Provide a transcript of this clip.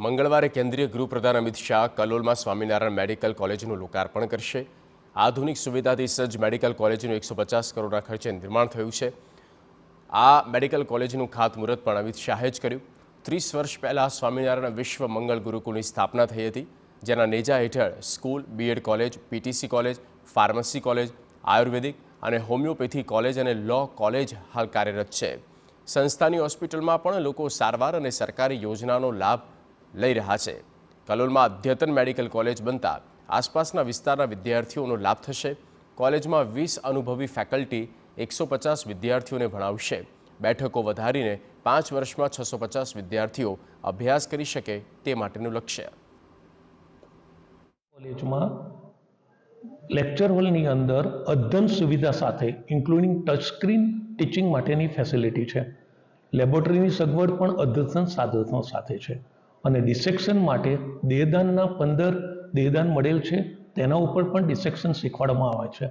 મંગળવારે કેન્દ્રીય ગૃહપ્રધાન અમિત શાહ કલોલમાં સ્વામિનારાયણ મેડિકલ કોલેજનું લોકાર્પણ કરશે। આધુનિક સુવિધાથી સજ્જ મેડિકલ કોલેજનું 150 કરોડના ખર્ચે નિર્માણ થયું છે। આ મેડિકલ કોલેજનું ખાતમુહૂર્ત પણ અમિત શાહે જ કર્યું। 30 વર્ષ પહેલાં સ્વામિનારાયણ વિશ્વ મંગળ ગુરુકુળની સ્થાપના થઈ હતી, જેના નેજા હેઠળ school, BEd college, PTC college, pharmacy college, ayurvedic અને હોમિયોપેથી કોલેજ અને લો કોલેજ હાલ કાર્યરત છે। સંસ્થાની હોસ્પિટલમાં પણ લોકો સારવાર અને સરકારી યોજનાનો લાભ લઈ રહ્યા છે। કલોલમાં અદ્યતન મેડિકલ કોલેજ બનતા આસપાસના વિસ્તારના વિદ્યાર્થીઓનો લાભ થશે। કોલેજમાં 20 અનુભવી ફેકલ્ટી 150 વિદ્યાર્થીઓને ભણાવશે। બેઠકો વધારીને 5 વર્ષમાં 650 વિદ્યાર્થીઓ અભ્યાસ કરી શકે તે માટેનું લક્ષ્ય। કોલેજમાં લેક્ચર હોલની અંદર અદ્યતન સુવિધા સાથે ઇન્ક્લુડિંગ ટચ સ્ક્રીન ટીચિંગ માટેની ફેસિલિટી છે। લેબોરેટરીની સગવડ પણ અદ્યતન સાધનો સાથે છે અને ડિસેક્શન માટે દેહદાનના 15 દેહદાન મળેલ છે, તેના ઉપર પણ ડિસેક્શન શીખવાડવામાં આવે છે।